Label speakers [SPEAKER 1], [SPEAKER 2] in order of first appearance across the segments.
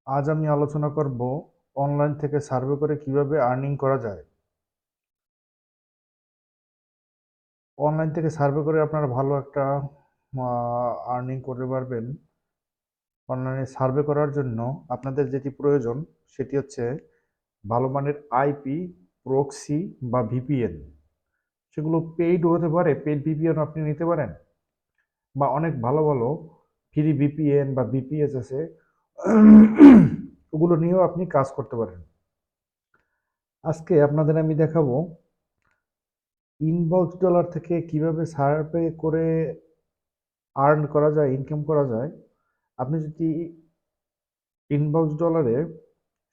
[SPEAKER 1] আজ আমি আলোচনা করব অনলাইন থেকে সার্ভে করে কিভাবে আর্নিং করা যায়। অনলাইন থেকে সার্ভে করে আপনারা ভালো একটা আর্নিং করতে পারবেন। অনলাইনে সার্ভে করার জন্য আপনাদের যেটি প্রয়োজন সেটি হচ্ছে ভালো মানের আইপি, প্রক্সি বা ভিপিএন। সেগুলো পেইড হতে পারে, পেইড ভিপিএন আপনি নিতে পারেন, বা অনেক ভালো ভালো ফ্রি ভিপিএন বা বিপিএস আছে, ওগুলো নিয়েও আপনি কাজ করতে পারেন। আজকে আপনাদের আমি দেখাবো ইনবক্স ডলার থেকে কিভাবে সার্ভে করে আর্ন করা যায়, ইনকাম করা যায়। আপনি যদি ইনবক্স ডলারে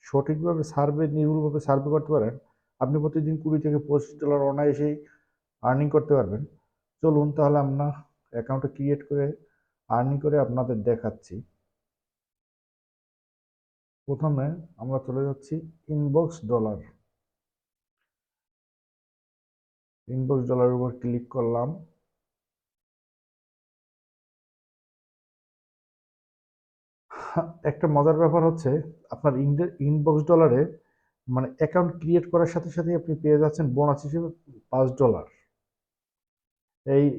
[SPEAKER 1] সঠিকভাবে সার্ভে, নির্ভুলভাবে সার্ভে করতে পারেন, আপনি প্রতিদিন 20 থেকে 25 ডলার অনায়াসেই আর্নিং করতে পারবেন। চলুন তাহলে আমরা অ্যাকাউন্টে ক্রিয়েট করে আর্নিং করে আপনাদের দেখাচ্ছি। প্রথমে আমরা চলে যাচ্ছি ইনবক্স ডলার। ইনবক্স ডলারের উপর ক্লিক করলাম। একটা মজার ব্যাপার হচ্ছে, আপনার ইনবক্স ডলারে মানে অ্যাকাউন্ট ক্রিয়েট করার সাথে সাথে আপনি পেয়ে যাচ্ছেন বোনাস হিসেবে $5।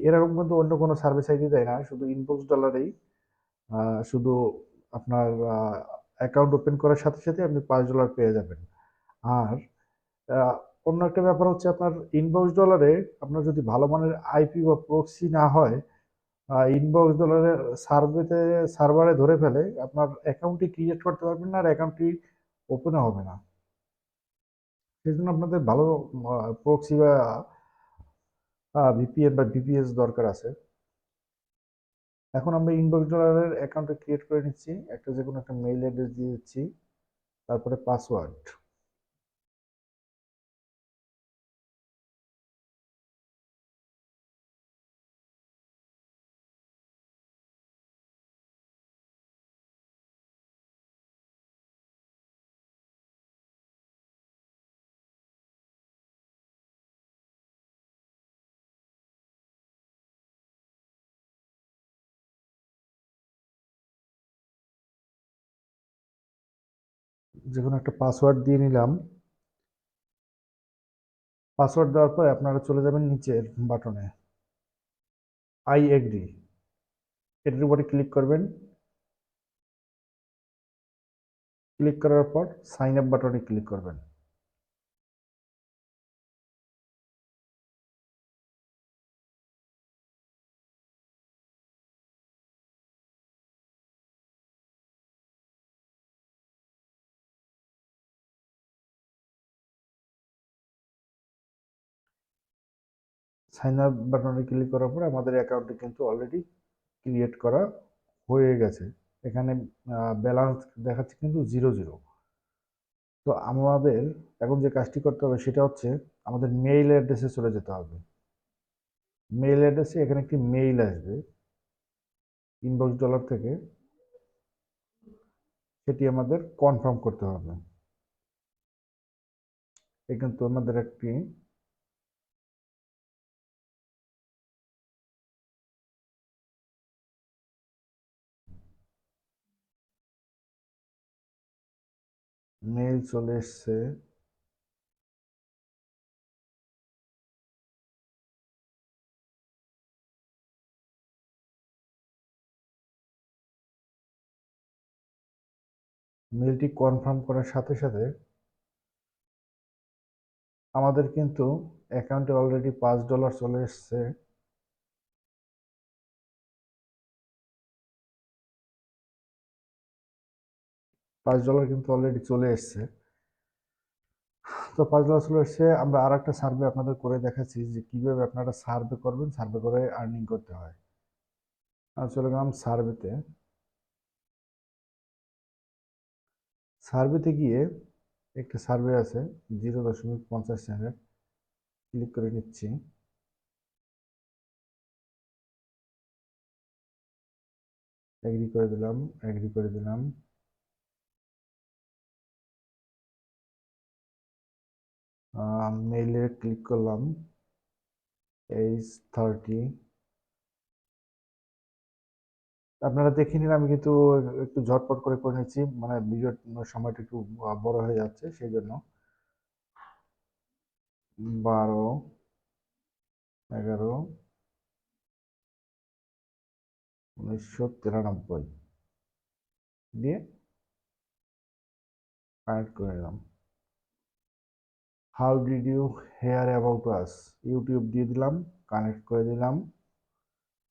[SPEAKER 1] এরকম কিন্তু অন্য কোনো সার্ভিস আইডি দেয় না, শুধু ইনবক্স ডলারেই শুধু আপনার অ্যাকাউন্ট ওপেন করার সাথে সাথে আপনি $5 পেয়ে যাবেন। আর আহ, অন্য একটা ব্যাপার হচ্ছে, আপনার ইনবক্স ডলারে আপনার যদি ভালো মানের আইপি বা প্রক্সি না হয়, ইনবক্স ডলারের সার্ভারে ধরে ফেলে, আপনার অ্যাকাউন্টটি ক্রিয়েট করতে পারবেন না, আর অ্যাকাউন্টটি ওপেনও হবে না। সেই জন্য আপনাদের ভালো প্রক্সি বা ভিপিএন বা ভিপিএস দরকার আছে। এখন আমরা ইনবক্স ডলারের অ্যাকাউন্টে ক্রিয়েট করে নিচ্ছি, একটা যে কোনো একটা মেইল অ্যাড্রেস দিয়ে দিচ্ছি, তারপরে পাসওয়ার্ড। যে কোনো একটা পাসওয়ার্ড দিয়ে নিলাম। পাসওয়ার্ড দেওয়ার পরে আপনারা চলে যাবেন নিচের বাটনে, আই এগ্রি, এটার উপরে ক্লিক করবেন। ক্লিক করার পর সাইন আপ বাটনে ক্লিক করবেন। সাইন আপ বাটনে ক্লিক করার পরে আমাদের অ্যাকাউন্টটি কিন্তু অলরেডি ক্রিয়েট করা হয়ে গেছে। এখানে ব্যালেন্স দেখাচ্ছে কিন্তু 0 0। তো আমাদের এখন যে কাজটি করতে হবে সেটা হচ্ছে আমাদের মেইল অ্যাড্রেসে চলে যেতে হবে। মেইল অ্যাড্রেসে এখানে একটি মেইল আসবে ইনবক্স ডলার থেকে, সেটি আমাদের কনফার্ম করতে হবে। এই কিন্তু আমাদের একটি মেইল চলে এসছে। মেইলটি কনফার্ম করার সাথে সাথে আমাদের কিন্তু অ্যাকাউন্টে অলরেডি $5 চলে এসছে। $5 কিন্তু অলরেডি চলে এসছে। তো $5 চলে এসছে। আমরা আর একটা সার্ভে আপনাদের করে দেখাচ্ছি যে কিভাবে আপনারা সার্ভে করবেন, সার্ভে করে আর্নিং করতে হয়। চলে গেলাম সার্ভেতে। সার্ভেতে গিয়ে একটা সার্ভে আছে 0.50 সেকেন্ড, ক্লিক করে নিচ্ছি। এগ্রি করে দিলাম, এগ্রি করে দিলাম। মেইলে ক্লিক করলাম, এইজ 30, আপনারা দেখে নিন, আমি কিন্তু একটু ঝটপট করে করে নিচ্ছি, মানে ভিডিওর সময়টা একটু বড় হয়ে যাচ্ছে সেই জন্য। 12, 11, 1993 দিয়ে কানেক্ট করে নিলাম। How did you hear about us, YouTube দিয়ে দিলাম, কানেক্ট করে দিলাম।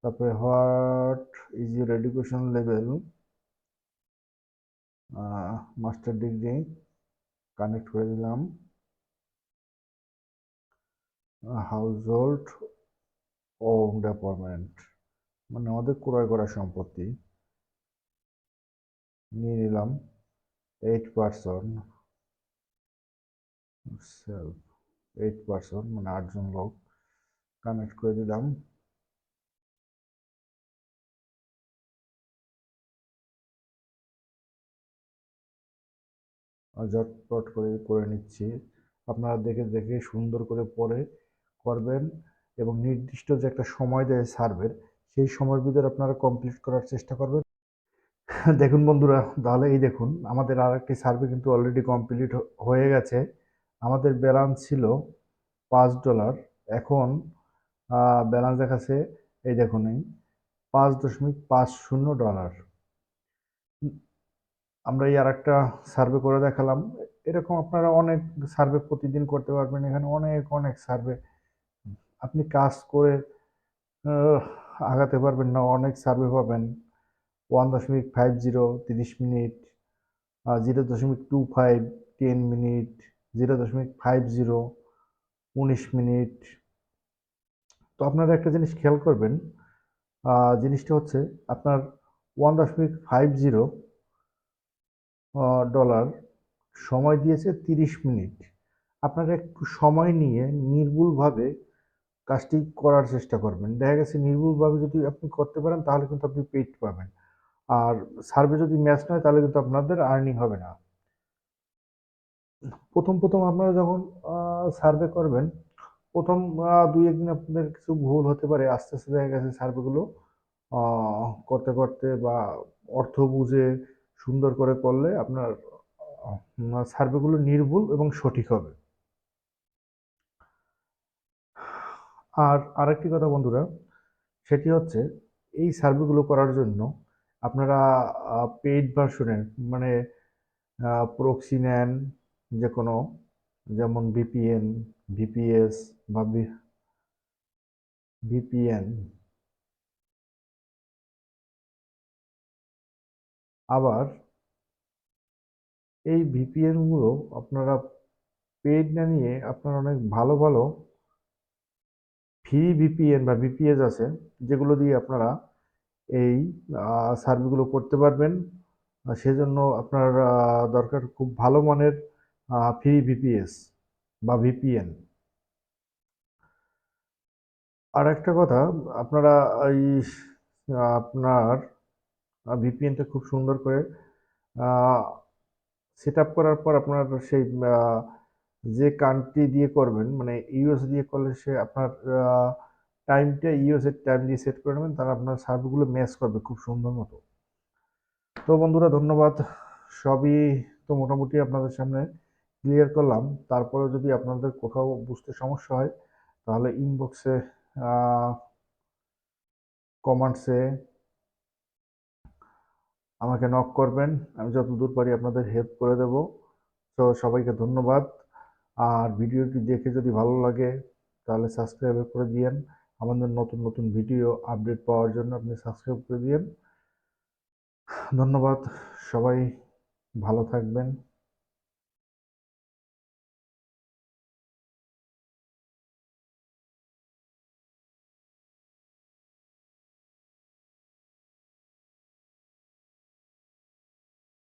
[SPEAKER 1] তারপরে what is your education level, master degree, connect করে দিলাম। হাউস হোল্ড ওন্ড অ্যাপার্টমেন্ট, মানে আমাদের ক্রয় করা সম্পত্তি নিয়ে নিলাম। 8 পার্সন, সেলফ 8 পার্সন, মানে 8 জন লোক, কানেক্ট করে দিলাম। ঝটপট করে করে নিচ্ছি, আপনারা দেখে দেখে সুন্দর করে পরে করবেন, এবং নির্দিষ্ট যে একটা সময় দেয় সার্ভের, সেই সময়ের ভিতরে আপনারা কমপ্লিট করার চেষ্টা করবেন। দেখুন বন্ধুরা, তাহলে এই দেখুন আমাদের আর একটি সার্ভে কিন্তু অলরেডি কমপ্লিট হয়ে গেছে। আমাদের ব্যালেন্স ছিল $5, এখন ব্যালেন্স দেখাচ্ছে, এই দেখুন এই $5.50। আমরা এই আর একটা সার্ভে করে দেখালাম। এরকম আপনারা অনেক সার্ভে প্রতিদিন করতে পারবেন, এখানে অনেক অনেক সার্ভে আপনি কাজ করে আহ, আগাতে পারবেন না, অনেক সার্ভে পাবেন। 1.50 30 মিনিট, 0.25 10 মিনিট, 0.50 19 মিনিট। তো আপনারা একটা জিনিস খেয়াল করবেন, জিনিসটা হচ্ছে আপনার 1.50 ডলার সময় দিয়েছে 30 মিনিট। আপনারা একটু সময় নিয়ে নির্ভুলভাবে কাজটি করার চেষ্টা করবেন। দেখা গেছে নির্ভুলভাবে যদি আপনি করতে পারেন তাহলে কিন্তু আপনি পেইড পাবেন, আর সার্ভে যদি ম্যাচ নয় তাহলে কিন্তু আপনাদের আর্নিং হবে না। প্রথম প্রথম আপনারা যখন সার্ভে করবেন, প্রথম 2-1 দিন আপনাদের কিছু ভুল হতে পারে, আস্তে আস্তে দেখা গেছে সার্ভেগুলো করতে করতে বা অর্থ বুঝে সুন্দর করে করলে আপনার সার্ভেগুলো নির্ভুল এবং সঠিক হবে। আর আরেকটি কথা বন্ধুরা, সেটি হচ্ছে এই সার্ভেগুলো করার জন্য আপনারা পেইড ভার্সনের, মানে প্রক্সি নেন যে কোনো, যেমন ভিপিএন, ভিপিএস বা ভিপিএন। আবার এই ভিপিএনগুলো আপনারা পেইড না নিয়ে আপনারা অনেক ভালো ভালো ফ্রি ভিপিএন বা ভিপিএস আছে, যেগুলো দিয়ে আপনারা এই সার্ভেগুলো করতে পারবেন। সেজন্য আপনার দরকার খুব ভালো মানের ফ্রি ভিপিএস বা ভিপিএন। আর একটা কথা, আপনারা এই আপনার ভিপিএনটা খুব সুন্দর করে সেট আপ করার পর আপনার সেই যে কান্ট্রি দিয়ে করবেন, মানে ইউএস দিয়ে করলে সে আপনার টাইমটা ইউএসের টাইম দিয়ে সেট করে নেবেন, তারা আপনার সার্ভেগুলো ম্যাচ করবে খুব সুন্দর মতো। তো বন্ধুরা ধন্যবাদ, সবই তো মোটামুটি আপনাদের সামনে ক্লিয়ার করলাম। তারপরে যদি আপনাদের কোথাও বুঝতে সমস্যা হয় তাহলে ইনবক্সে, কমেন্টসে আমাকে নক করবেন, আমি যতদূর পারি আপনাদের হেল্প করে দেব। তো সবাইকে ধন্যবাদ। আর ভিডিওটি দেখে যদি ভালো লাগে তাহলে সাবস্ক্রাইব করে দিয়েন, আমাদের নতুন নতুন ভিডিও আপডেট পাওয়ার জন্য আপনি সাবস্ক্রাইব করে দিয়েন। ধন্যবাদ, সবাই ভালো থাকবেন।